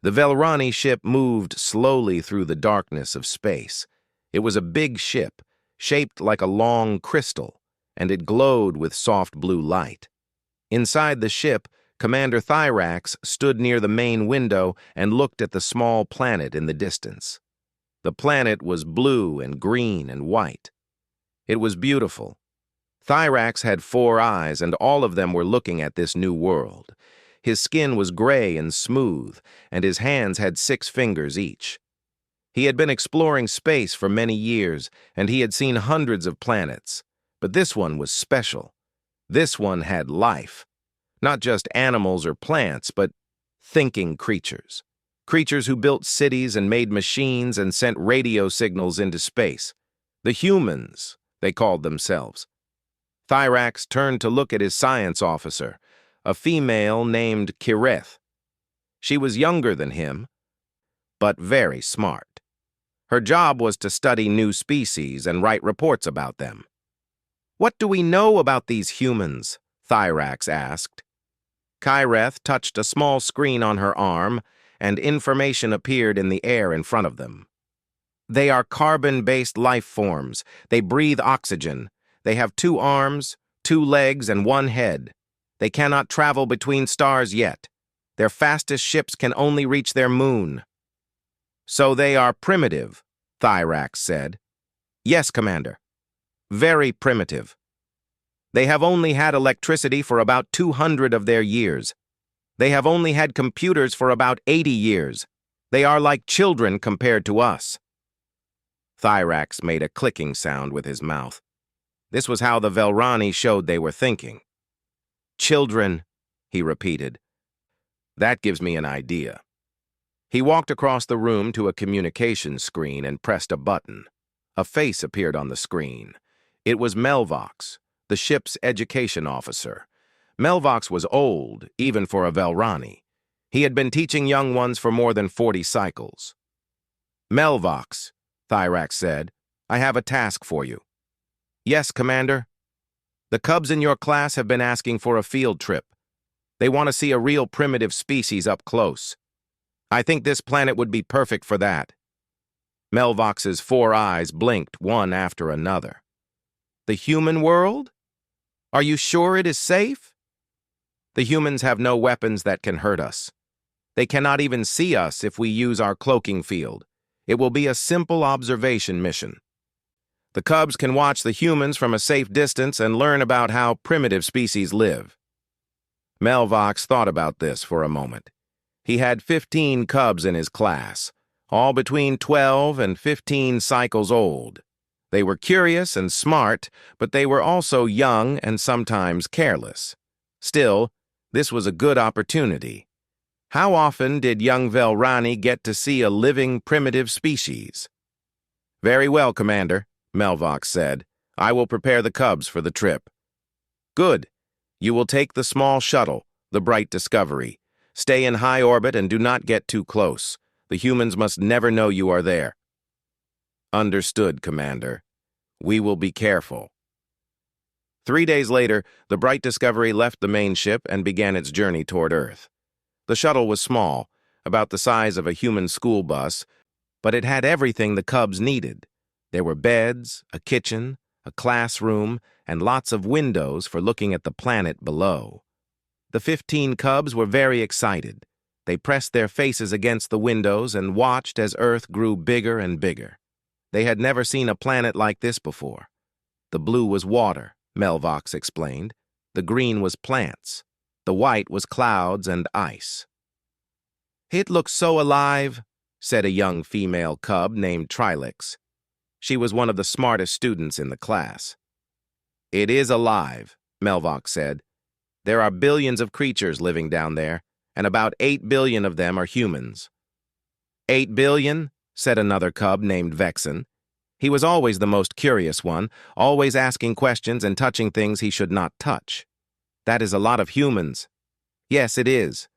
The Velrani ship moved slowly through the darkness of space. It was a big ship, shaped like a long crystal, and it glowed with soft blue light. Inside the ship, Commander Thyrax stood near the main window and looked at the small planet in the distance. The planet was blue and green and white. It was beautiful. Thyrax had 4 eyes, and all of them were looking at this new world. His skin was gray and smooth, and his hands had 6 fingers each. He had been exploring space for many years, and he had seen hundreds of planets. But this one was special. This one had life. Not just animals or plants, but thinking creatures. Creatures who built cities and made machines and sent radio signals into space. The humans, they called themselves. Thyrax turned to look at his science officer, a female named Kireth. She was younger than him, but very smart. Her job was to study new species and write reports about them. "What do we know about these humans?" Thyrax asked. Kireth touched a small screen on her arm, and information appeared in the air in front of them. "They are carbon-based life forms. They breathe oxygen. They have 2 arms, 2 legs, and 1 head. They cannot travel between stars yet. Their fastest ships can only reach their moon." "So they are primitive," Thyrax said. "Yes, Commander. Very primitive. They have only had electricity for about 200 of their years. They have only had computers for about 80 years. They are like children compared to us." Thyrax made a clicking sound with his mouth. This was how the Velrani showed they were thinking. "Children," he repeated. "That gives me an idea." He walked across the room to a communications screen and pressed a button. A face appeared on the screen. It was Melvox, the ship's education officer. Melvox was old, even for a Velrani. He had been teaching young ones for more than 40 cycles. "Melvox," Thyrax said, "I have a task for you." "Yes, Commander." "The cubs in your class have been asking for a field trip. They want to see a real primitive species up close. I think this planet would be perfect for that." Melvox's 4 eyes blinked one after another. "The human world? Are you sure it is safe?" "The humans have no weapons that can hurt us. They cannot even see us if we use our cloaking field. It will be a simple observation mission. The cubs can watch the humans from a safe distance and learn about how primitive species live." Melvox thought about this for a moment. He had 15 cubs in his class, all between 12 and 15 cycles old. They were curious and smart, but they were also young and sometimes careless. Still, this was a good opportunity. How often did young Velrani get to see a living primitive species? "Very well, Commander," Melvox said. "I will prepare the cubs for the trip." "Good. You will take the small shuttle, the Bright Discovery. Stay in high orbit and do not get too close. The humans must never know you are there." "Understood, Commander. We will be careful." 3 days later, the Bright Discovery left the main ship and began its journey toward Earth. The shuttle was small, about the size of a human school bus, but it had everything the cubs needed. There were beds, a kitchen, a classroom, and lots of windows for looking at the planet below. The 15 cubs were very excited. They pressed their faces against the windows and watched as Earth grew bigger and bigger. They had never seen a planet like this before. The blue was water, Melvox explained. The green was plants. The white was clouds and ice. "It looks so alive," said a young female cub named Trilix. She was one of the smartest students in the class. "It is alive," Melvox said. "There are billions of creatures living down there, and about 8 billion of them are humans." "8 billion?" said another cub named Vexen. He was always the most curious one, always asking questions and touching things he should not touch. "That is a lot of humans." "Yes, it is.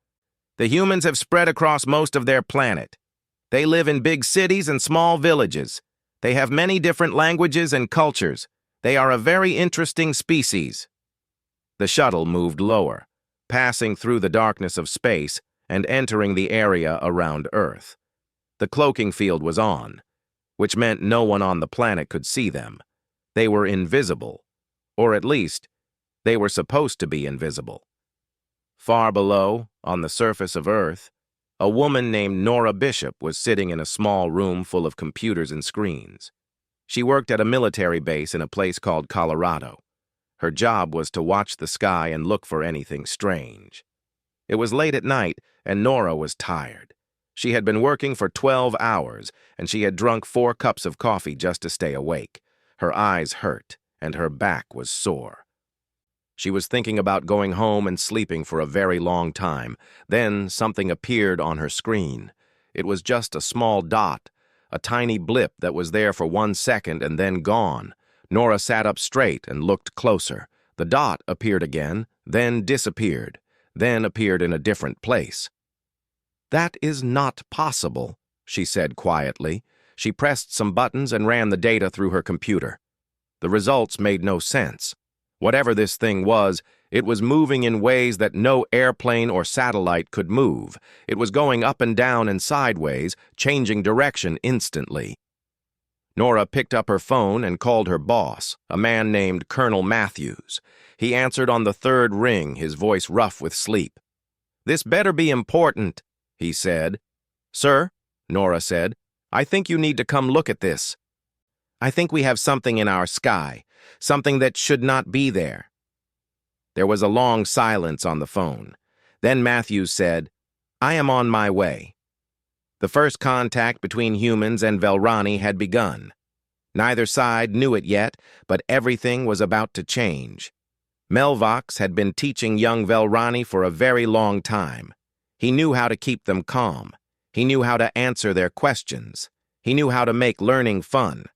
The humans have spread across most of their planet. They live in big cities and small villages. They have many different languages and cultures. They are a very interesting species." The shuttle moved lower, passing through the darkness of space, and entering the area around Earth. The cloaking field was on, which meant no one on the planet could see them. They were invisible, or at least, they were supposed to be invisible. Far below, on the surface of Earth, a woman named Nora Bishop was sitting in a small room full of computers and screens. She worked at a military base in a place called Colorado. Her job was to watch the sky and look for anything strange. It was late at night, and Nora was tired. She had been working for 12 hours, and she had drunk 4 cups of coffee just to stay awake. Her eyes hurt, and her back was sore. She was thinking about going home and sleeping for a very long time. Then something appeared on her screen. It was just a small dot, a tiny blip that was there for 1 second and then gone. Nora sat up straight and looked closer. The dot appeared again, then disappeared, then appeared in a different place. "That is not possible," she said quietly. She pressed some buttons and ran the data through her computer. The results made no sense. Whatever this thing was, it was moving in ways that no airplane or satellite could move. It was going up and down and sideways, changing direction instantly. Nora picked up her phone and called her boss, a man named Colonel Matthews. He answered on the 3rd ring, his voice rough with sleep. "This better be important," he said. "Sir," Nora said, "I think you need to come look at this. I think we have something in our sky, something that should not be there." There was a long silence on the phone. Then Matthews said, "I am on my way." The first contact between humans and Velrani had begun. Neither side knew it yet, but everything was about to change. Melvox had been teaching young Velrani for a very long time. He knew how to keep them calm. He knew how to answer their questions. He knew how to make learning fun.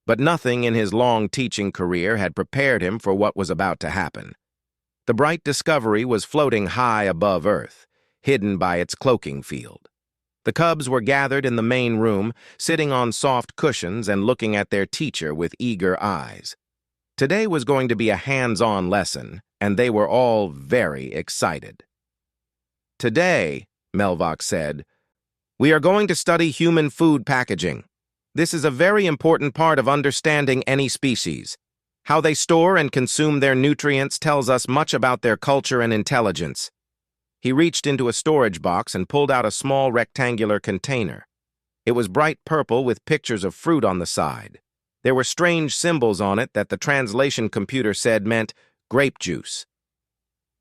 But nothing in his long teaching career had prepared him for what was about to happen. The bright discovery was floating high above Earth, hidden by its cloaking field. The cubs were gathered in the main room, sitting on soft cushions and looking at their teacher with eager eyes. Today was going to be a hands-on lesson, and they were all very excited. "Today," Melvox said, "we are going to study human food packaging. This is a very important part of understanding any species. How they store and consume their nutrients tells us much about their culture and intelligence." He reached into a storage box and pulled out a small rectangular container. It was bright purple with pictures of fruit on the side. There were strange symbols on it that the translation computer said meant grape juice.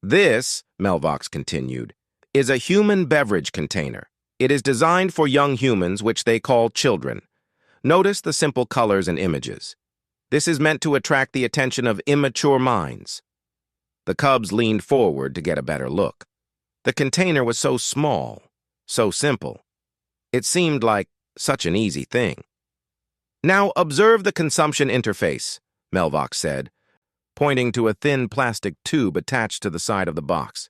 "This," Melvox continued, "is a human beverage container. It is designed for young humans, which they call children. Notice the simple colors and images. This is meant to attract the attention of immature minds." The cubs leaned forward to get a better look. The container was so small, so simple. It seemed like such an easy thing. "Now observe the consumption interface," Melvox said, pointing to a thin plastic tube attached to the side of the box.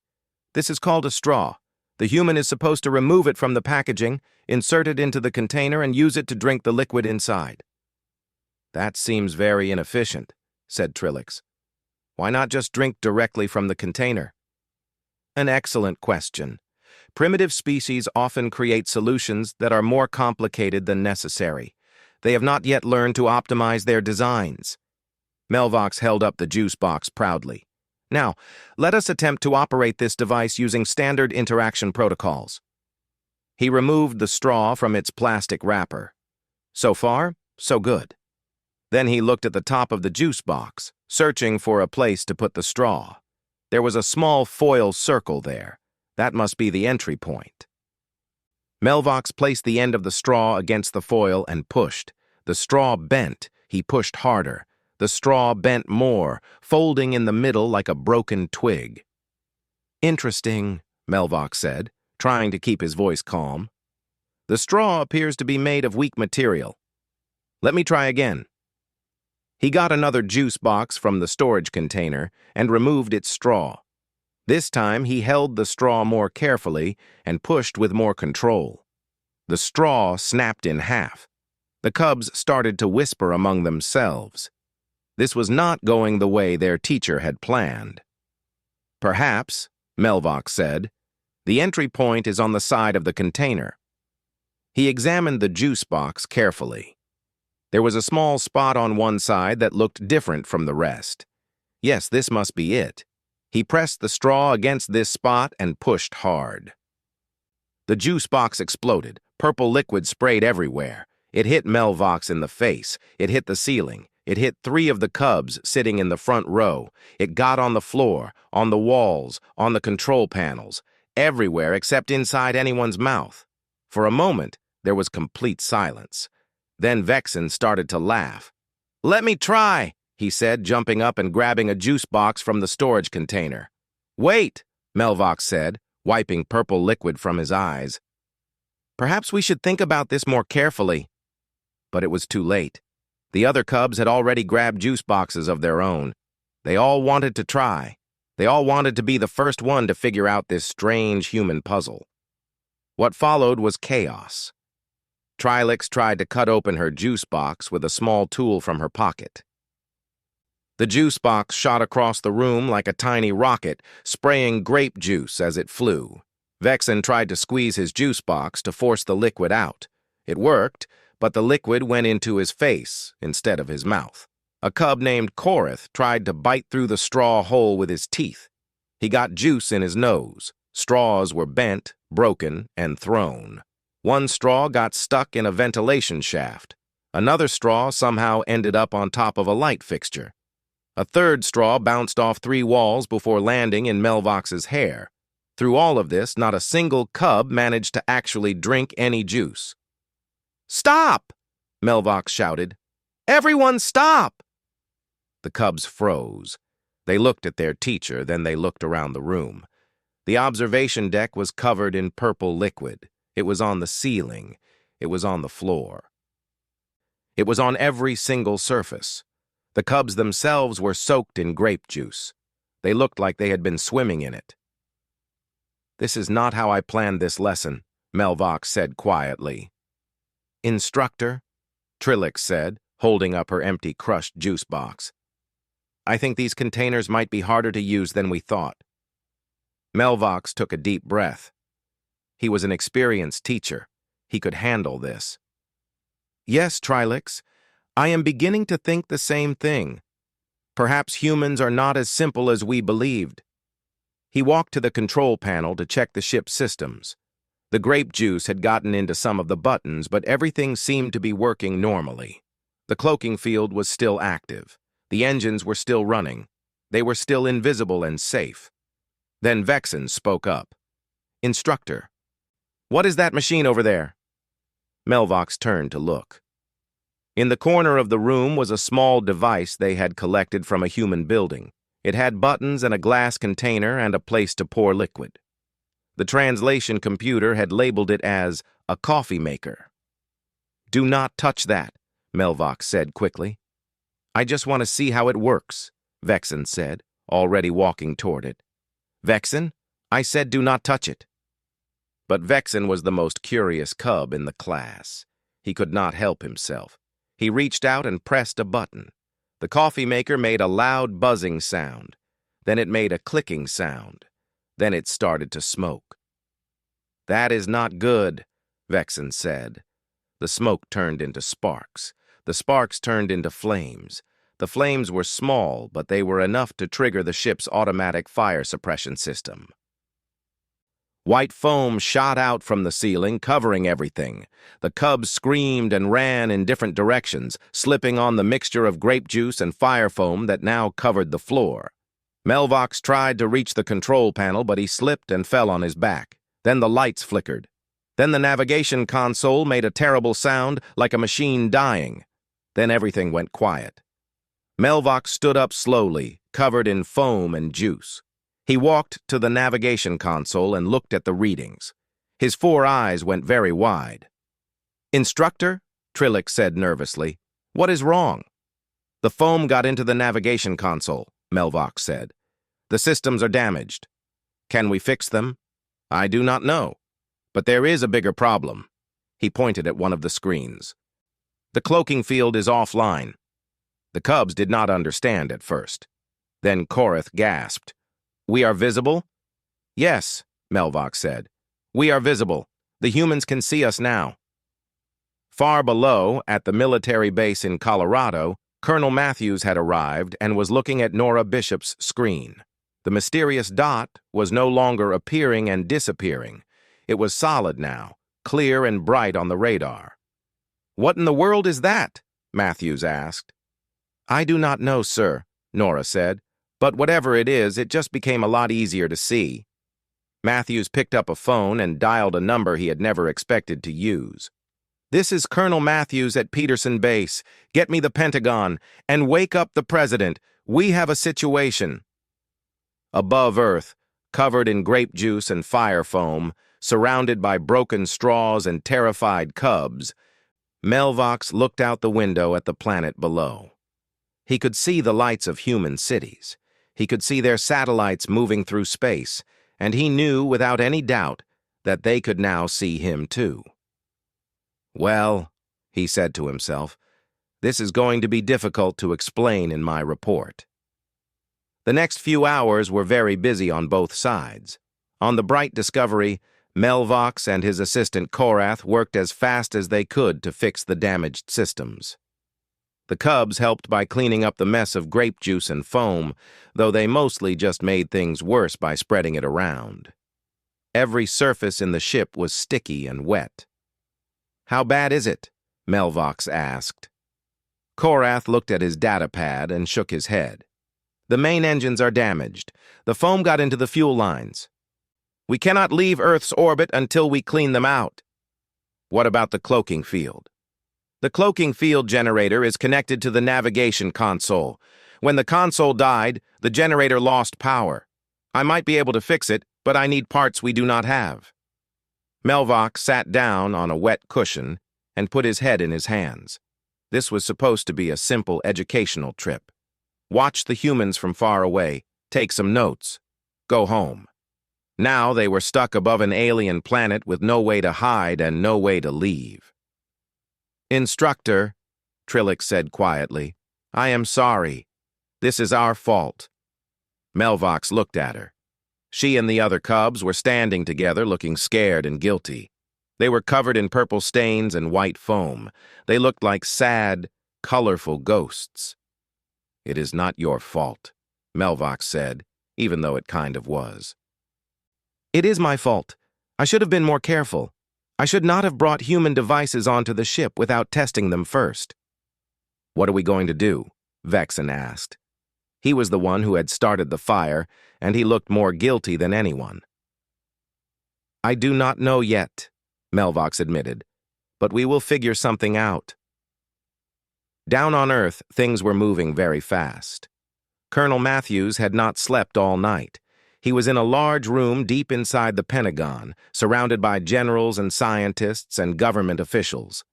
"This is called a straw. The human is supposed to remove it from the packaging, insert it into the container, and use it to drink the liquid inside." "That seems very inefficient," said Trilix. "Why not just drink directly from the container?" An excellent question. Primitive species often create solutions that are more complicated than necessary. They have not yet learned to optimize their designs. Melvox held up the juice box proudly. "Now, let us attempt to operate this device using standard interaction protocols." He removed the straw from its plastic wrapper. So far, so good. Then he looked at the top of the juice box, searching for a place to put the straw. There was a small foil circle there. That must be the entry point. Melvox placed the end of the straw against the foil and pushed. The straw bent. He pushed harder. The straw bent more, folding in the middle like a broken twig. "Interesting," Melvox said, trying to keep his voice calm. "The straw appears to be made of weak material. Let me try again." He got another juice box from the storage container and removed its straw. This time he held the straw more carefully and pushed with more control. The straw snapped in half. The cubs started to whisper among themselves. This was not going the way their teacher had planned. "Perhaps," Melvox said, The entry point is on the side of the container. He examined the juice box carefully. There was a small spot on one side that looked different from the rest. Yes, this must be it. He pressed the straw against this spot and pushed hard. The juice box exploded. Purple liquid sprayed everywhere. It hit Melvox in the face. It hit the ceiling. It hit 3 of the cubs sitting in the front row. It got on the floor, on the walls, on the control panels, everywhere except inside anyone's mouth. For a moment, there was complete silence. Then Vexen started to laugh. "Let me try," he said, jumping up and grabbing a juice box from the storage container. "Wait," Melvox said, wiping purple liquid from his eyes. "Perhaps we should think about this more carefully." But it was too late. The other cubs had already grabbed juice boxes of their own. They all wanted to try. They all wanted to be the first one to figure out this strange human puzzle. What followed was chaos. Trilix tried to cut open her juice box with a small tool from her pocket. The juice box shot across the room like a tiny rocket, spraying grape juice as it flew. Vexen tried to squeeze his juice box to force the liquid out. It worked, but the liquid went into his face instead of his mouth. A cub named Korith tried to bite through the straw hole with his teeth. He got juice in his nose. Straws were bent, broken, and thrown. One straw got stuck in a ventilation shaft. Another straw somehow ended up on top of a light fixture. A third straw bounced off 3 walls before landing in Melvox's hair. Through all of this, not a single cub managed to actually drink any juice. "Stop!" Melvox shouted. "Everyone stop!" The cubs froze. They looked at their teacher, then they looked around the room. The observation deck was covered in purple liquid. It was on the ceiling. It was on the floor. It was on every single surface. The cubs themselves were soaked in grape juice. They looked like they had been swimming in it. "This is not how I planned this lesson," Melvox said quietly. "Instructor," Trilix said, holding up her empty crushed juice box. "I think these containers might be harder to use than we thought." Melvox took a deep breath. He was an experienced teacher. He could handle this. "Yes, Trilix, I am beginning to think the same thing. Perhaps humans are not as simple as we believed." He walked to the control panel to check the ship's systems. The grape juice had gotten into some of the buttons, but everything seemed to be working normally. The cloaking field was still active. The engines were still running. They were still invisible and safe. Then Vexen spoke up. "Instructor, what is that machine over there?" Melvox turned to look. In the corner of the room was a small device they had collected from a human building. It had buttons and a glass container and a place to pour liquid. The translation computer had labeled it as a coffee maker. "Do not touch that," Melvox said quickly. "I just want to see how it works," Vexen said, already walking toward it. "Vexen, I said do not touch it." But Vexen was the most curious cub in the class. He could not help himself. He reached out and pressed a button. The coffee maker made a loud buzzing sound. Then it made a clicking sound. Then it started to smoke. "That is not good," Vexen said. The smoke turned into sparks. The sparks turned into flames. The flames were small, but they were enough to trigger the ship's automatic fire suppression system. White foam shot out from the ceiling, covering everything. The cubs screamed and ran in different directions, slipping on the mixture of grape juice and fire foam that now covered the floor. Melvox tried to reach the control panel, but he slipped and fell on his back. Then the lights flickered. Then the navigation console made a terrible sound, like a machine dying. Then everything went quiet. Melvox stood up slowly, covered in foam and juice. He walked to the navigation console and looked at the readings. His 4 eyes went very wide. "Instructor," Trilix said nervously, "what is wrong?" "The foam got into the navigation console," Melvox said. "The systems are damaged. Can we fix them? I do not know. But there is a bigger problem." He pointed at one of the screens. "The cloaking field is offline." The cubs did not understand at first. Then Korith gasped. "We are visible?" "Yes," Melvox said. "We are visible. The humans can see us now." Far below, at the military base in Colorado, Colonel Matthews had arrived and was looking at Nora Bishop's screen. The mysterious dot was no longer appearing and disappearing. It was solid now, clear and bright on the radar. "What in the world is that?" Matthews asked. "I do not know, sir," Nora said, "but whatever it is, it just became a lot easier to see." Matthews picked up a phone and dialed a number he had never expected to use. "This is Colonel Matthews at Peterson Base. Get me the Pentagon, and wake up the President. We have a situation." Above Earth, covered in grape juice and fire foam, surrounded by broken straws and terrified cubs, Melvox looked out the window at the planet below. He could see the lights of human cities. He could see their satellites moving through space, and he knew without any doubt that they could now see him too. "Well," he said to himself, "this is going to be difficult to explain in my report." The next few hours were very busy on both sides. On the Bright Discovery, Melvox and his assistant Korath worked as fast as they could to fix the damaged systems. The Cubs helped by cleaning up the mess of grape juice and foam, though they mostly just made things worse by spreading it around. Every surface in the ship was sticky and wet. "How bad is it?" Melvox asked. Korath looked at his data pad and shook his head. "The main engines are damaged. The foam got into the fuel lines. We cannot leave Earth's orbit until we clean them out." "What about the cloaking field?" "The cloaking field generator is connected to the navigation console. When the console died, the generator lost power. I might be able to fix it, but I need parts we do not have." Melvox sat down on a wet cushion and put his head in his hands. This was supposed to be a simple educational trip. Watch the humans from far away, take some notes, go home. Now they were stuck above an alien planet with no way to hide and no way to leave. "Instructor," Trillick said quietly, "I am sorry. This is our fault." Melvox looked at her. She and the other Cubs were standing together looking scared and guilty. They were covered in purple stains and white foam. They looked like sad, colorful ghosts. "It is not your fault," Melvox said, even though it kind of was. "It is my fault. I should have been more careful. I should not have brought human devices onto the ship without testing them first." "What are we going to do?" Vexen asked. He was the one who had started the fire, and he looked more guilty than anyone. "I do not know yet," Melvox admitted, "but we will figure something out." Down on Earth, things were moving very fast. Colonel Matthews had not slept all night. He was in a large room deep inside the Pentagon, surrounded by generals and scientists and government officials.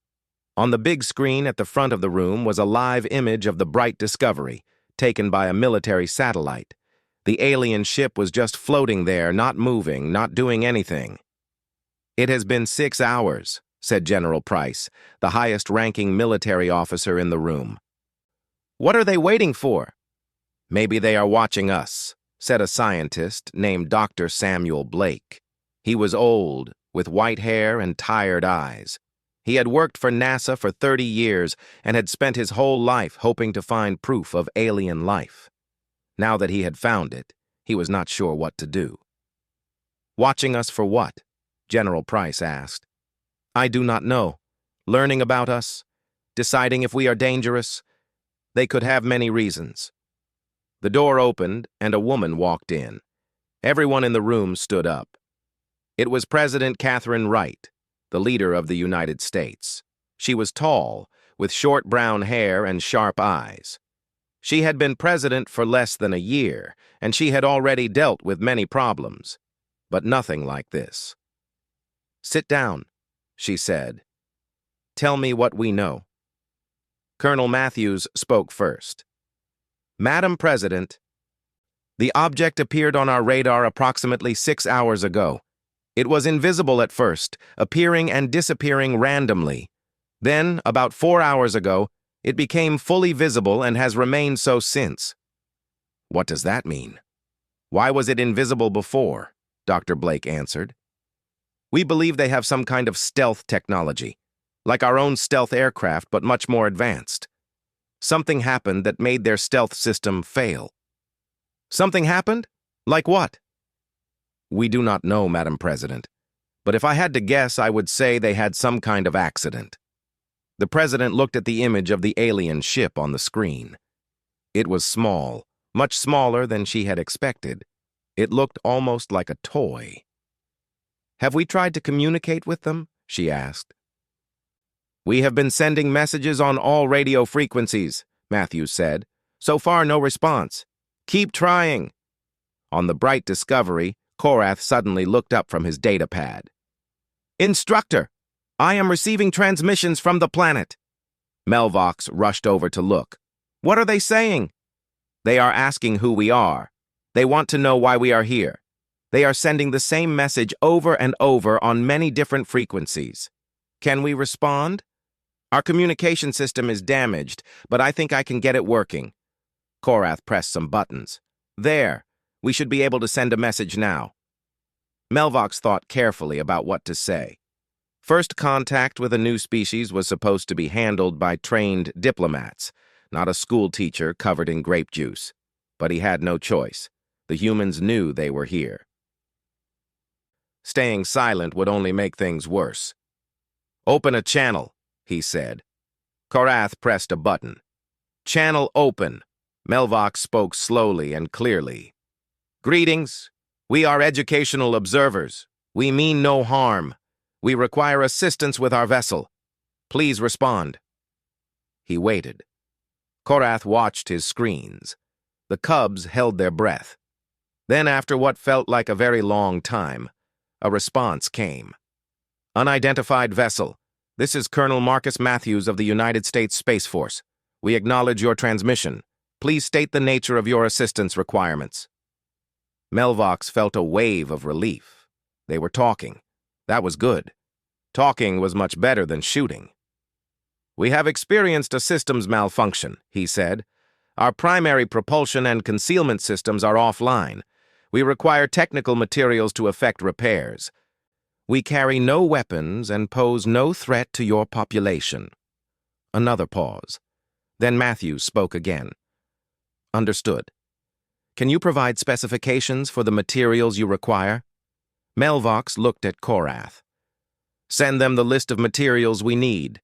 On the big screen at the front of the room was a live image of the Bright Discovery, taken by a military satellite. The alien ship was just floating there, not moving, not doing anything. "It has been 6 hours," said General Price, the highest-ranking military officer in the room. "What are they waiting for?" "Maybe they are watching us," said a scientist named Dr. Samuel Blake. He was old, with white hair and tired eyes. He had worked for NASA for 30 years and had spent his whole life hoping to find proof of alien life. Now that he had found it, he was not sure what to do. "Watching us for what?" General Price asked. "I do not know. Learning about us? Deciding if we are dangerous? They could have many reasons." The door opened and a woman walked in. Everyone in the room stood up. It was President Katherine Wright, the leader of the United States. She was tall, with short brown hair and sharp eyes. She had been president for less than a year, and she had already dealt with many problems, but nothing like this. "Sit down," she said. "Tell me what we know." Colonel Matthews spoke first. "Madam President, the object appeared on our radar approximately 6 hours ago. It was invisible at first, appearing and disappearing randomly. Then, about 4 hours ago, it became fully visible and has remained so since." "What does that mean? Why was it invisible before?" Dr. Blake answered. We believe they have some kind of stealth technology, like our own stealth aircraft, but much more advanced. Something happened that made their stealth system fail. Something happened? Like what? We do not know, Madam President, but if I had to guess, I would say they had some kind of accident. The President looked at the image of the alien ship on the screen. It was small, much smaller than she had expected. It looked almost like a toy. Have we tried to communicate with them? She asked. We have been sending messages on all radio frequencies, Matthews said. So far, no response. Keep trying. On the bright discovery, Korath suddenly looked up from his data pad. Instructor, I am receiving transmissions from the planet. Melvox rushed over to look. What are they saying? They are asking who we are. They want to know why we are here. They are sending the same message over and over on many different frequencies. Can we respond? Our communication system is damaged, but I think I can get it working. Korath pressed some buttons. There, we should be able to send a message now. Melvox thought carefully about what to say. First contact with a new species was supposed to be handled by trained diplomats, not a school teacher covered in grape juice. But he had no choice. The humans knew they were here. Staying silent would only make things worse. Open a channel, he said. Korath pressed a button. Channel open. Melvox spoke slowly and clearly. Greetings. We are educational observers. We mean no harm. We require assistance with our vessel. Please respond. He waited. Korath watched his screens. The cubs held their breath. Then, after what felt like a very long time, a response came. Unidentified vessel. This is Colonel Marcus Matthews of the United States Space Force. We acknowledge your transmission. Please state the nature of your assistance requirements. Melvox felt a wave of relief. They were talking. That was good. Talking was much better than shooting. We have experienced a systems malfunction, he said. Our primary propulsion and concealment systems are offline. We require technical materials to effect repairs. We carry no weapons and pose no threat to your population. Another pause. Then Matthews spoke again. Understood. Can you provide specifications for the materials you require? Melvox looked at Korath. Send them the list of materials we need.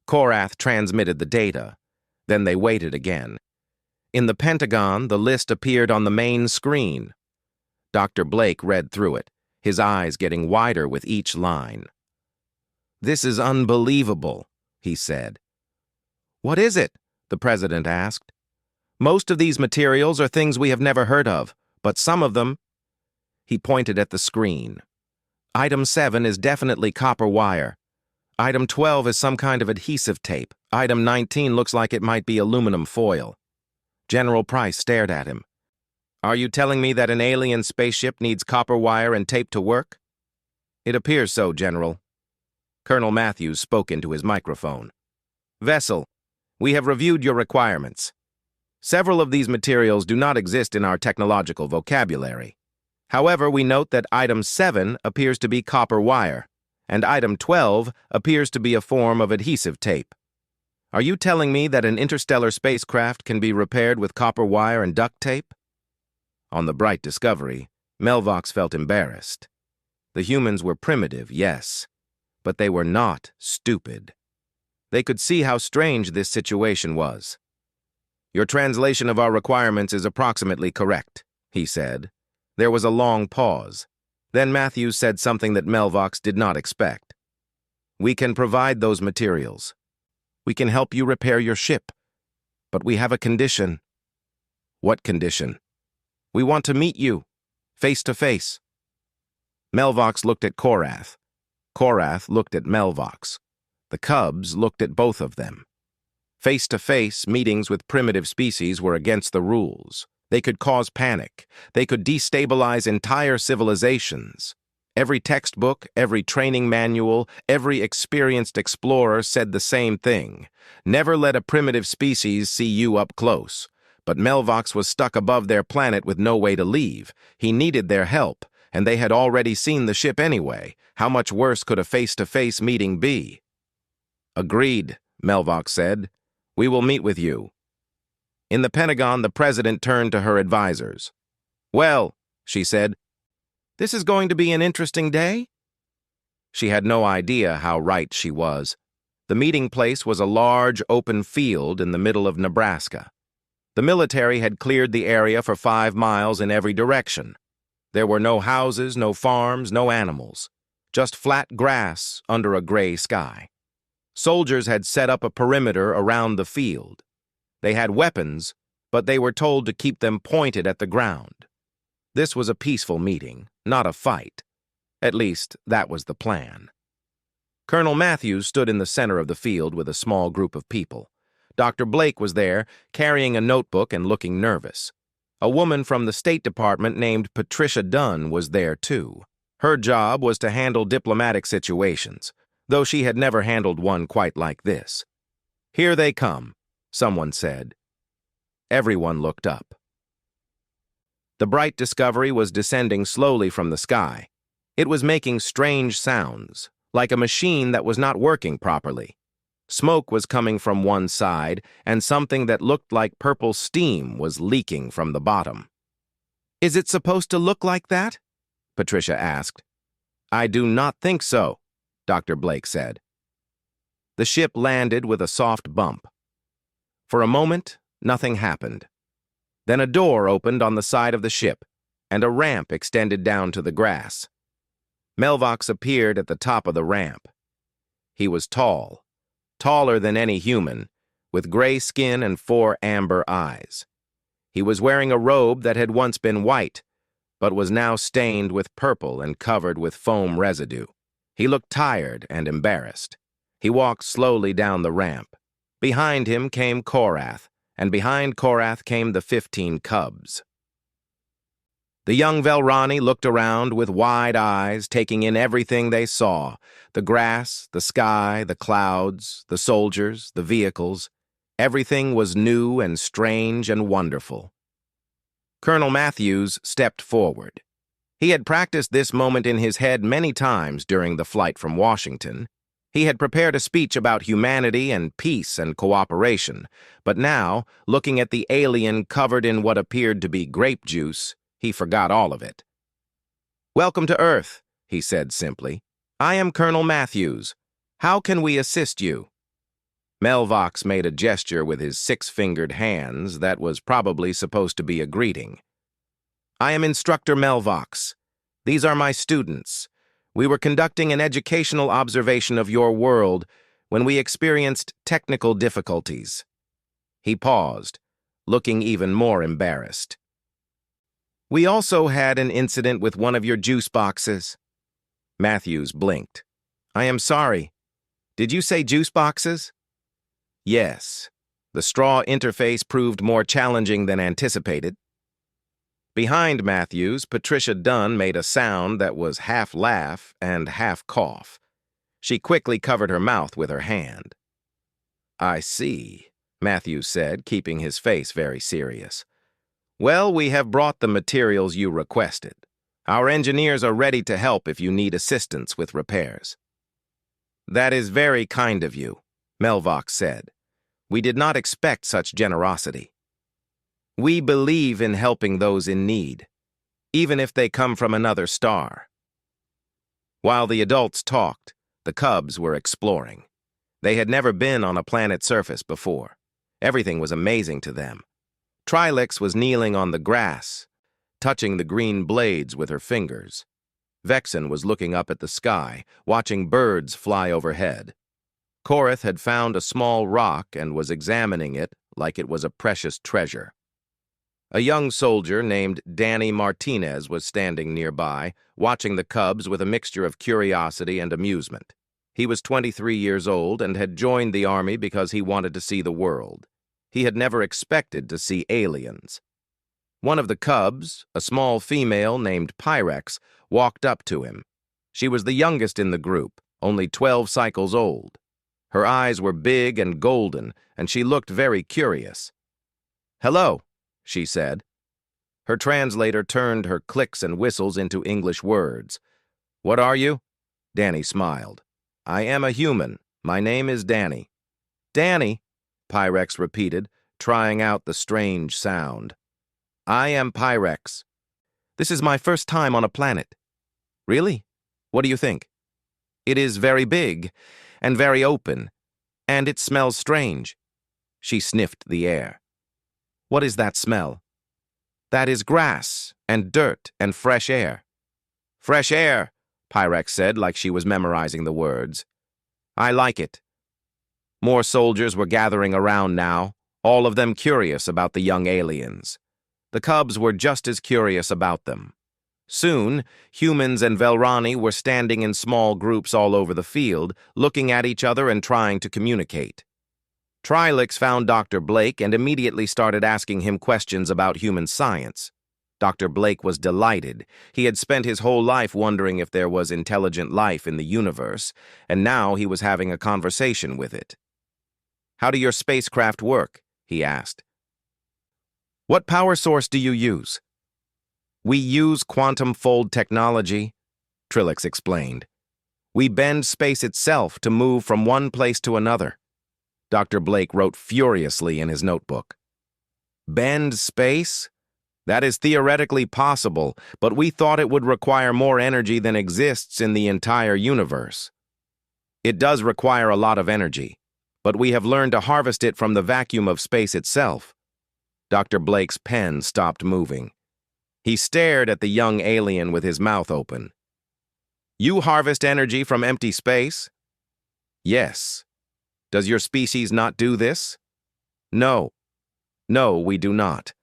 Korath transmitted the data. Then they waited again. In the Pentagon, the list appeared on the main screen. Dr. Blake read through it, his eyes getting wider with each line. This is unbelievable, he said. What is it? The President asked. Most of these materials are things we have never heard of, but some of them... He pointed at the screen. Item 7 is definitely copper wire. Item 12 is some kind of adhesive tape. Item 19 looks like it might be aluminum foil. General Price stared at him. Are you telling me that an alien spaceship needs copper wire and tape to work? It appears so, General. Colonel Matthews spoke into his microphone. Vessel, we have reviewed your requirements. Several of these materials do not exist in our technological vocabulary. However, we note that Item 7 appears to be copper wire, and Item 12 appears to be a form of adhesive tape. Are you telling me that an interstellar spacecraft can be repaired with copper wire and duct tape? On the bright discovery, Melvox felt embarrassed. The humans were primitive, yes, but they were not stupid. They could see how strange this situation was. Your translation of our requirements is approximately correct, he said. There was a long pause. Then Matthews said something that Melvox did not expect. We can provide those materials. We can help you repair your ship. But we have a condition. What condition? We want to meet you, face to face. Melvox looked at Korath. Korath looked at Melvox. The cubs looked at both of them. Face-to-face meetings with primitive species were against the rules. They could cause panic. They could destabilize entire civilizations. Every textbook, every training manual, every experienced explorer said the same thing. Never let a primitive species see you up close. But Melvox was stuck above their planet with no way to leave. He needed their help, and they had already seen the ship anyway. How much worse could a face-to-face meeting be? Agreed, Melvox said. We will meet with you. In the Pentagon, the president turned to her advisors. Well, she said, this is going to be an interesting day? She had no idea how right she was. The meeting place was a large, open field in the middle of Nebraska. The military had cleared the area for 5 miles in every direction. There were no houses, no farms, no animals. Just flat grass under a gray sky. Soldiers had set up a perimeter around the field. They had weapons, but they were told to keep them pointed at the ground. This was a peaceful meeting, not a fight. At least, that was the plan. Colonel Matthews stood in the center of the field with a small group of people. Dr. Blake was there, carrying a notebook and looking nervous. A woman from the State Department named Patricia Dunn was there, too. Her job was to handle diplomatic situations, though she had never handled one quite like this. Here they come, someone said. Everyone looked up. The bright discovery was descending slowly from the sky. It was making strange sounds, like a machine that was not working properly. Smoke was coming from one side, and something that looked like purple steam was leaking from the bottom. Is it supposed to look like that? Patricia asked. I do not think so, Dr. Blake said. The ship landed with a soft bump. For a moment, nothing happened. Then a door opened on the side of the ship, and a ramp extended down to the grass. Melvox appeared at the top of the ramp. He was tall, taller than any human, with gray skin and 4 amber eyes. He was wearing a robe that had once been white, but was now stained with purple and covered with foam residue. He looked tired and embarrassed. He walked slowly down the ramp. Behind him came Korath, and behind Korath came the 15 cubs. The young Velrani looked around with wide eyes, taking in everything they saw, the grass, the sky, the clouds, the soldiers, the vehicles. Everything was new and strange and wonderful. Colonel Matthews stepped forward. He had practiced this moment in his head many times during the flight from Washington. He had prepared a speech about humanity and peace and cooperation, but now, looking at the alien covered in what appeared to be grape juice, he forgot all of it. Welcome to Earth, he said simply. I am Colonel Matthews. How can we assist you? Melvox made a gesture with his 6-fingered hands that was probably supposed to be a greeting. I am Instructor Melvox. These are my students. We were conducting an educational observation of your world when we experienced technical difficulties. He paused, looking even more embarrassed. We also had an incident with one of your juice boxes. Matthews blinked. I am sorry. Did you say juice boxes? Yes. The straw interface proved more challenging than anticipated. Behind Matthews, Patricia Dunn made a sound that was half laugh and half cough. She quickly covered her mouth with her hand. I see, Matthews said, keeping his face very serious. Well, we have brought the materials you requested. Our engineers are ready to help if you need assistance with repairs. That is very kind of you, Melvox said. We did not expect such generosity. We believe in helping those in need, even if they come from another star. While the adults talked, the cubs were exploring. They had never been on a planet's surface before. Everything was amazing to them. Trilix was kneeling on the grass, touching the green blades with her fingers. Vexen was looking up at the sky, watching birds fly overhead. Korath had found a small rock and was examining it like it was a precious treasure. A young soldier named Danny Martinez was standing nearby, watching the cubs with a mixture of curiosity and amusement. He was 23 years old and had joined the army because he wanted to see the world. He had never expected to see aliens. One of the cubs, a small female named Pyrex, walked up to him. She was the youngest in the group, only 12 cycles old. Her eyes were big and golden, and she looked very curious. Hello, she said. Her translator turned her clicks and whistles into English words. "What are you?" Danny smiled. "I am a human. My name is Danny." "Danny," Pyrex repeated, trying out the strange sound. "I am Pyrex. This is my first time on a planet." "Really? What do you think?" "It is very big and very open, and it smells strange." She sniffed the air. "What is that smell?" "That is grass and dirt and fresh air." "Fresh air," Pyrex said like she was memorizing the words. "I like it." More soldiers were gathering around now, all of them curious about the young aliens. The cubs were just as curious about them. Soon, humans and Velrani were standing in small groups all over the field, looking at each other and trying to communicate. Trilix found Dr. Blake and immediately started asking him questions about human science. Dr. Blake was delighted. He had spent his whole life wondering if there was intelligent life in the universe, and now he was having a conversation with it. "How do your spacecraft work?" he asked. "What power source do you use?" "We use quantum fold technology," Trilix explained. "We bend space itself to move from one place to another." Dr. Blake wrote furiously in his notebook. "Bend space? That is theoretically possible, but we thought it would require more energy than exists in the entire universe." "It does require a lot of energy, but we have learned to harvest it from the vacuum of space itself." Dr. Blake's pen stopped moving. He stared at the young alien with his mouth open. "You harvest energy from empty space?" "Yes." "Does your species not do this?" "No. No, we do not."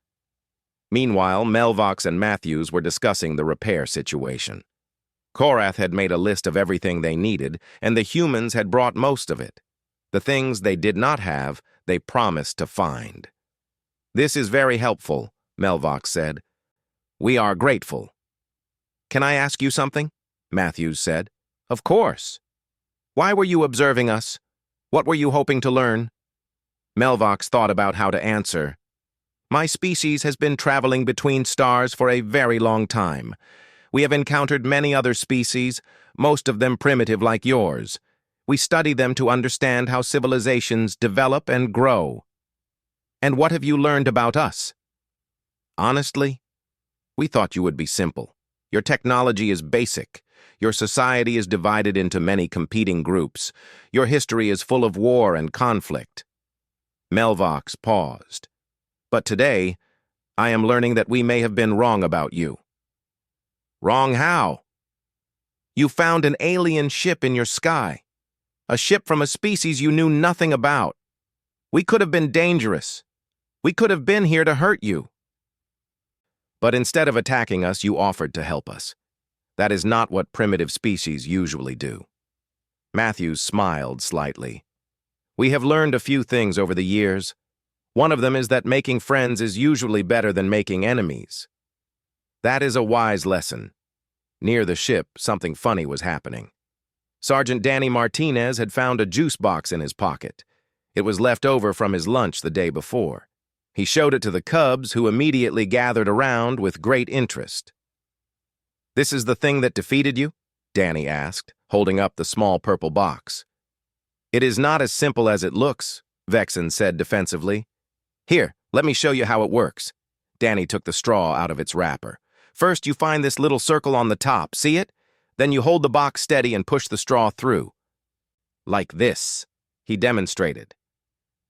Meanwhile, Melvox and Matthews were discussing the repair situation. Korath had made a list of everything they needed, and the humans had brought most of it. The things they did not have, they promised to find. "This is very helpful," Melvox said. "We are grateful." "Can I ask you something?" Matthews said. "Of course." "Why were you observing us? What were you hoping to learn?" Melvox thought about how to answer. "My species has been traveling between stars for a very long time. We have encountered many other species, most of them primitive like yours. We study them to understand how civilizations develop and grow." "And what have you learned about us?" "Honestly, we thought you would be simple. Your technology is basic. Your society is divided into many competing groups. Your history is full of war and conflict." Melvox paused. "But today, I am learning that we may have been wrong about you." "Wrong how?" "You found an alien ship in your sky. A ship from a species you knew nothing about. We could have been dangerous. We could have been here to hurt you. But instead of attacking us, you offered to help us. That is not what primitive species usually do." Matthews smiled slightly. "We have learned a few things over the years. One of them is that making friends is usually better than making enemies. That is a wise lesson." Near the ship, something funny was happening. Sergeant Danny Martinez had found a juice box in his pocket. It was left over from his lunch the day before. He showed it to the cubs, who immediately gathered around with great interest. "This is the thing that defeated you?" Danny asked, holding up the small purple box. "It is not as simple as it looks," Vexen said defensively. "Here, let me show you how it works." Danny took the straw out of its wrapper. "First, you find this little circle on the top. See it? Then you hold the box steady and push the straw through. Like this," he demonstrated.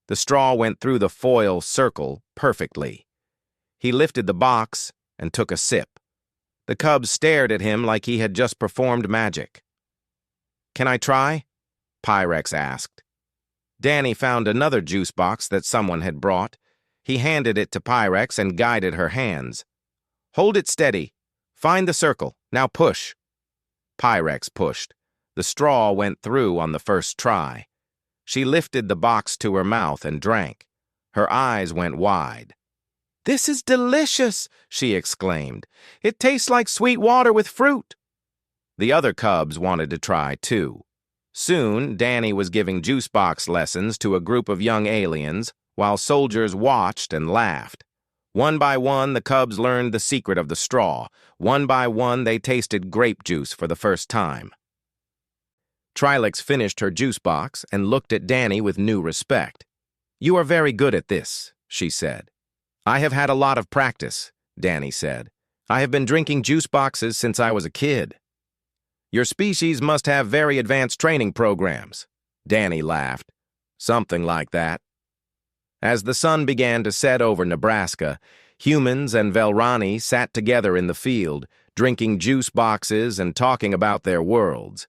The straw went through the foil circle perfectly. He lifted the box and took a sip. The cubs stared at him like he had just performed magic. "Can I try?" Pyrex asked. Danny found another juice box that someone had brought. He handed it to Pyrex and guided her hands. "Hold it steady. Find the circle. Now push." Pyrex pushed. The straw went through on the first try. She lifted the box to her mouth and drank. Her eyes went wide. "This is delicious," she exclaimed. "It tastes like sweet water with fruit." The other cubs wanted to try, too. Soon, Danny was giving juice box lessons to a group of young aliens, while soldiers watched and laughed. One by one, the cubs learned the secret of the straw. One by one, they tasted grape juice for the first time. Trilix finished her juice box and looked at Danny with new respect. "You are very good at this," she said. "I have had a lot of practice," Danny said. "I have been drinking juice boxes since I was a kid." "Your species must have very advanced training programs," Danny laughed. "Something like that." As the sun began to set over Nebraska, humans and Velrani sat together in the field, drinking juice boxes and talking about their worlds.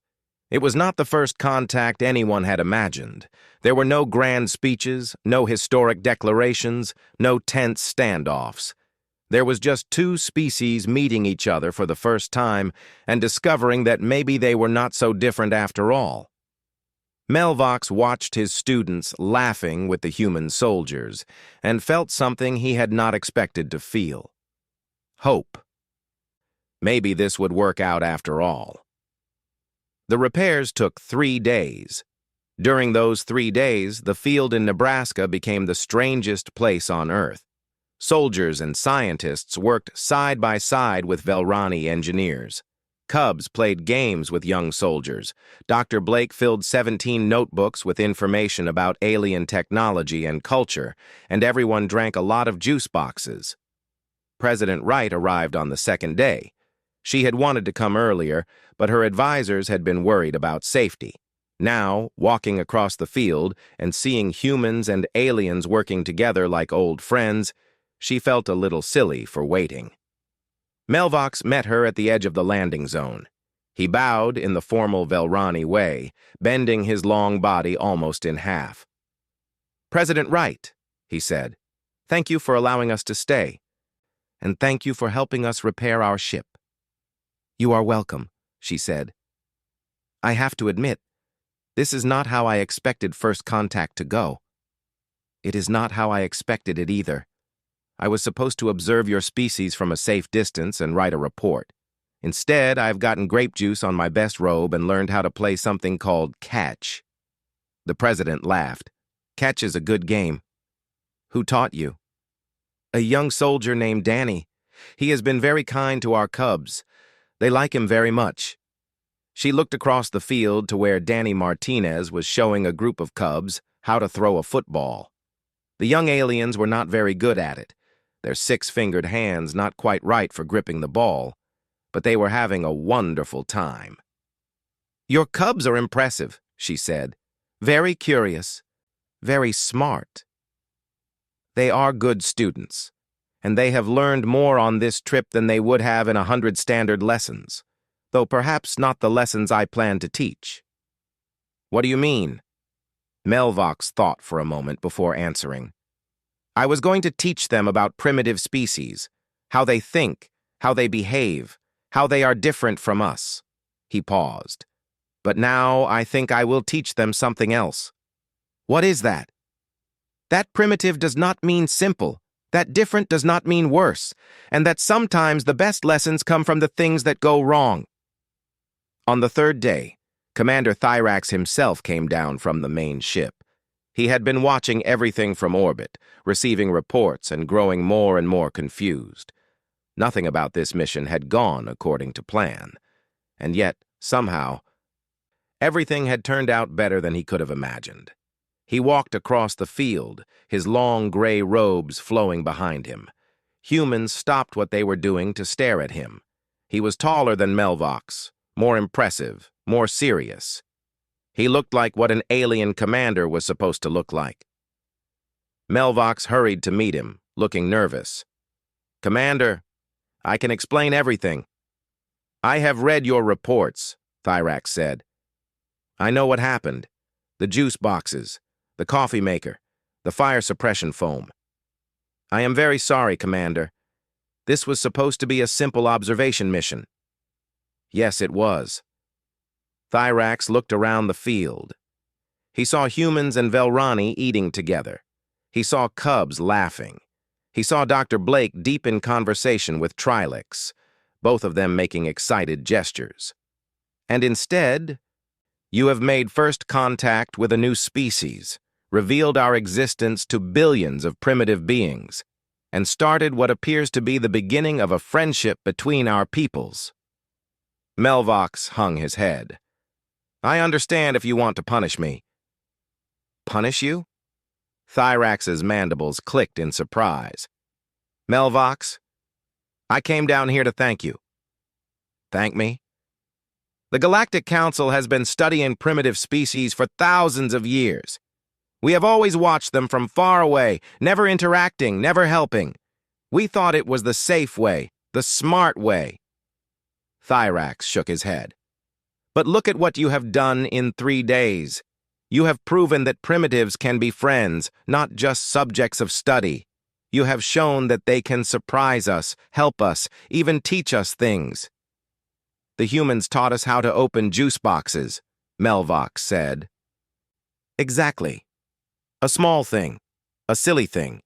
It was not the first contact anyone had imagined. There were no grand speeches, no historic declarations, no tense standoffs. There was just two species meeting each other for the first time and discovering that maybe they were not so different after all. Melvox watched his students laughing with the human soldiers and felt something he had not expected to feel. Hope. Maybe this would work out after all. The repairs took 3 days. During those 3 days, the field in Nebraska became the strangest place on Earth. Soldiers and scientists worked side by side with Velrani engineers. Cubs played games with young soldiers. Dr. Blake filled 17 notebooks with information about alien technology and culture, and everyone drank a lot of juice boxes. President Wright arrived on the second day. She had wanted to come earlier, but her advisors had been worried about safety. Now, walking across the field and seeing humans and aliens working together like old friends, she felt a little silly for waiting. Melvox met her at the edge of the landing zone. He bowed in the formal Velrani way, bending his long body almost in half. "President Wright," he said, "thank you for allowing us to stay, and thank you for helping us repair our ship." "You are welcome," she said. "I have to admit, this is not how I expected first contact to go. It is not how I expected it either. I was supposed to observe your species from a safe distance and write a report. Instead, I've gotten grape juice on my best robe and learned how to play something called catch." The president laughed. "Catch is a good game." "Who taught you?" "A young soldier named Danny. He has been very kind to our cubs. They like him very much." She looked across the field to where Danny Martinez was showing a group of cubs how to throw a football. The young aliens were not very good at it, their 6-fingered hands not quite right for gripping the ball, but they were having a wonderful time. "Your cubs are impressive," she said. "Very curious, very smart. They are good students, and they have learned more on this trip than they would have in 100 standard lessons, though perhaps not the lessons I plan to teach." "What do you mean?" Melvox thought for a moment before answering. "I was going to teach them about primitive species, how they think, how they behave, how they are different from us." He paused. "But now I think I will teach them something else." "What is that?" "That primitive does not mean simple, that different does not mean worse, and that sometimes the best lessons come from the things that go wrong." On the third day, Commander Thyrax himself came down from the main ship. He had been watching everything from orbit, receiving reports and growing more and more confused. Nothing about this mission had gone according to plan. And yet, somehow, everything had turned out better than he could have imagined. He walked across the field, his long gray robes flowing behind him. Humans stopped what they were doing to stare at him. He was taller than Melvox, more impressive, more serious. He looked like what an alien commander was supposed to look like. Melvox hurried to meet him, looking nervous. "Commander, I can explain everything." "I have read your reports," Thyrax said. "I know what happened. The juice boxes, the coffee maker, the fire suppression foam. I am very sorry, Commander. This was supposed to be a simple observation mission." "Yes, it was." Thyrax looked around the field. He saw humans and Velrani eating together. He saw cubs laughing. He saw Dr. Blake deep in conversation with Trilix, both of them making excited gestures. "And instead, you have made first contact with a new species, revealed our existence to billions of primitive beings. and started what appears to be the beginning of a friendship between our peoples. Melvox hung his head. I understand if you want to punish me. Punish you? Thyrax's mandibles clicked in surprise. Melvox, I came down here to thank you. Thank me? The Galactic Council has been studying primitive species for thousands of years. We have always watched them from far away, never interacting, never helping. We thought it was the safe way, the smart way. Thyrax shook his head. But look at what you have done in 3 days. You have proven that primitives can be friends, not just subjects of study. You have shown that they can surprise us, help us, even teach us things. The humans taught us how to open juice boxes, Melvox said. Exactly. A small thing, a silly thing.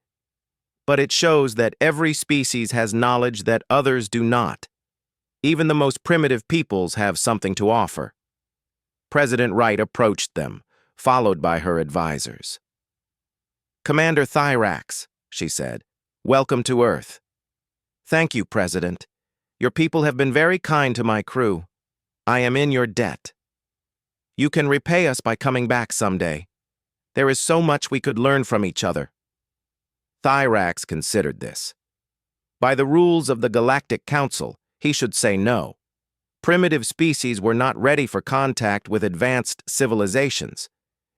But it shows that every species has knowledge that others do not. Even the most primitive peoples have something to offer. President Wright approached them, followed by her advisors. Commander Thyrax, she said, welcome to Earth. Thank you, President. Your people have been very kind to my crew. I am in your debt. You can repay us by coming back someday. There is so much we could learn from each other. Thyrax considered this. By the rules of the Galactic Council, he should say no. Primitive species were not ready for contact with advanced civilizations.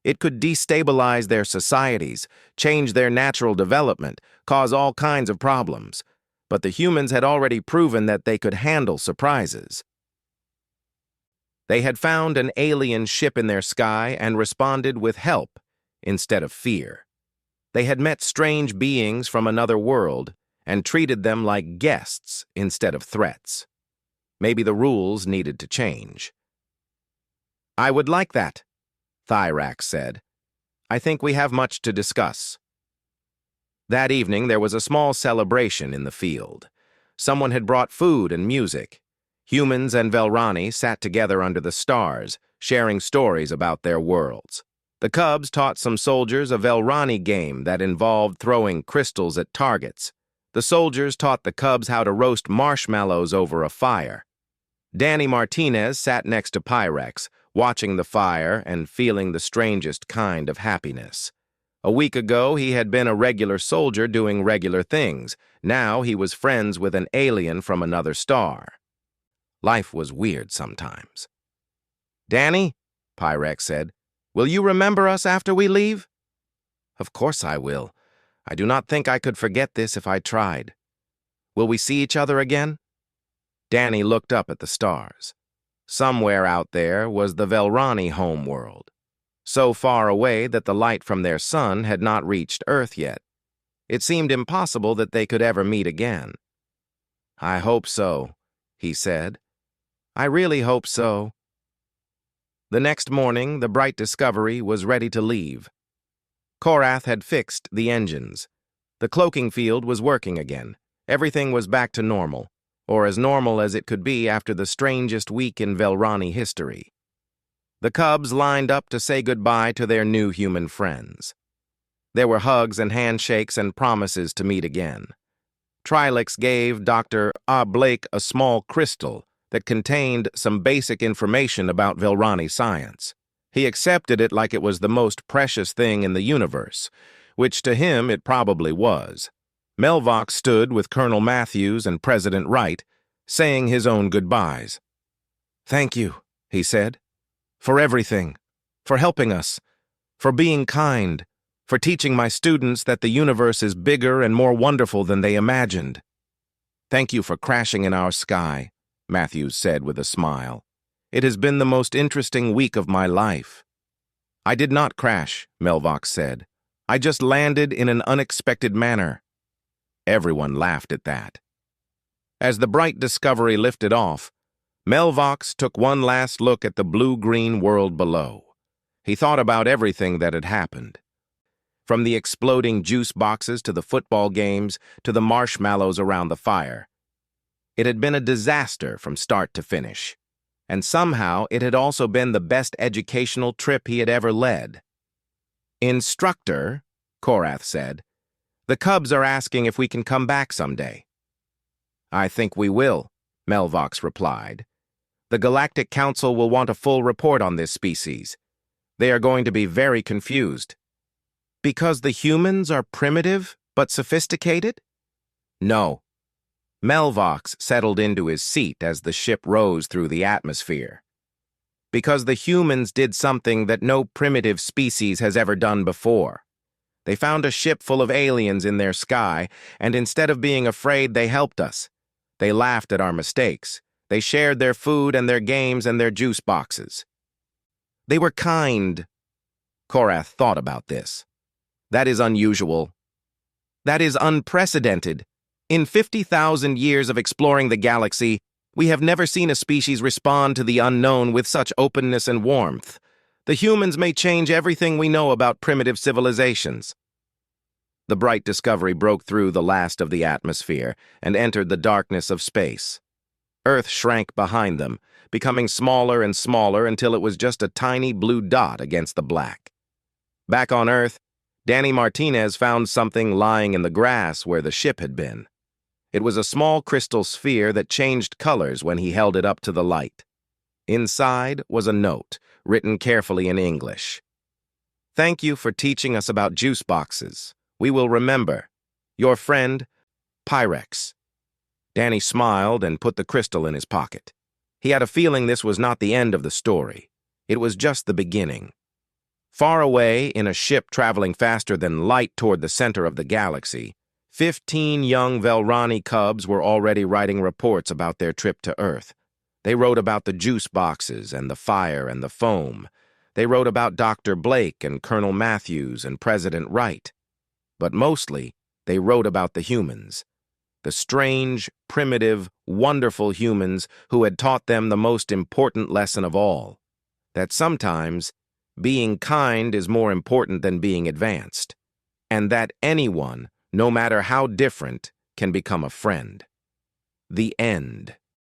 It could destabilize their societies, change their natural development, cause all kinds of problems. But the humans had already proven that they could handle surprises. They had found an alien ship in their sky and responded with help instead of fear. They had met strange beings from another world and treated them like guests instead of threats. Maybe the rules needed to change. I would like that, Thyrax said. I think we have much to discuss. That evening there was a small celebration in the field. Someone had brought food and music. Humans and Velrani sat together under the stars, sharing stories about their worlds. The Cubs taught some soldiers a Velrani game that involved throwing crystals at targets. The soldiers taught the Cubs how to roast marshmallows over a fire. Danny Martinez sat next to Pyrex, watching the fire and feeling the strangest kind of happiness. A week ago, he had been a regular soldier doing regular things. Now he was friends with an alien from another star. Life was weird sometimes. Danny, Pyrex said, will you remember us after we leave? Of course I will. I do not think I could forget this if I tried. Will we see each other again? Danny looked up at the stars. Somewhere out there was the Velrani homeworld, so far away that the light from their sun had not reached Earth yet. It seemed impossible that they could ever meet again. I hope so, he said. I really hope so. The next morning, the Bright Discovery was ready to leave. Korath had fixed the engines. The cloaking field was working again. Everything was back to normal, or as normal as it could be after the strangest week in Velrani history. The Cubs lined up to say goodbye to their new human friends. There were hugs and handshakes and promises to meet again. Trilix gave Dr. Blake a small crystal that contained some basic information about Velrani science. He accepted it like it was the most precious thing in the universe, which to him it probably was. Melvox stood with Colonel Matthews and President Wright, saying his own goodbyes. Thank you, he said, for everything, for helping us, for being kind, for teaching my students that the universe is bigger and more wonderful than they imagined. Thank you for crashing in our sky, Matthews said with a smile. It has been the most interesting week of my life. I did not crash, Melvox said. I just landed in an unexpected manner. Everyone laughed at that. As the Bright Discovery lifted off, Melvox took one last look at the blue-green world below. He thought about everything that had happened. From the exploding juice boxes to the football games to the marshmallows around the fire. It had been a disaster from start to finish. And somehow it had also been the best educational trip he had ever led. Instructor, Korath said, The cubs are asking if we can come back someday. I think we will, Melvox replied. The Galactic Council will want a full report on this species. They are going to be very confused. Because the humans are primitive but sophisticated? No. Melvox settled into his seat as the ship rose through the atmosphere. Because the humans did something that no primitive species has ever done before. They found a ship full of aliens in their sky, and instead of being afraid, they helped us. They laughed at our mistakes. They shared their food and their games and their juice boxes. They were kind. Korath thought about this. That is unusual. That is unprecedented. In 50,000 years of exploring the galaxy, we have never seen a species respond to the unknown with such openness and warmth. The humans may change everything we know about primitive civilizations. The bright discovery broke through the last of the atmosphere and entered the darkness of space. Earth shrank behind them, becoming smaller and smaller until it was just a tiny blue dot against the black. Back on Earth, Danny Martinez found something lying in the grass where the ship had been. It was a small crystal sphere that changed colors when he held it up to the light. Inside was a note, written carefully in English. Thank you for teaching us about juice boxes. We will remember. Your friend, Pyrex. Danny smiled and put the crystal in his pocket. He had a feeling this was not the end of the story. It was just the beginning. Far away, in a ship traveling faster than light toward the center of the galaxy, 15 young Velrani cubs were already writing reports about their trip to Earth. They wrote about the juice boxes and the fire and the foam. They wrote about Dr. Blake and Colonel Matthews and President Wright. But mostly, they wrote about the humans. The strange, primitive, wonderful humans who had taught them the most important lesson of all, that sometimes being kind is more important than being advanced, and that anyone, no matter how different, can become a friend. The end.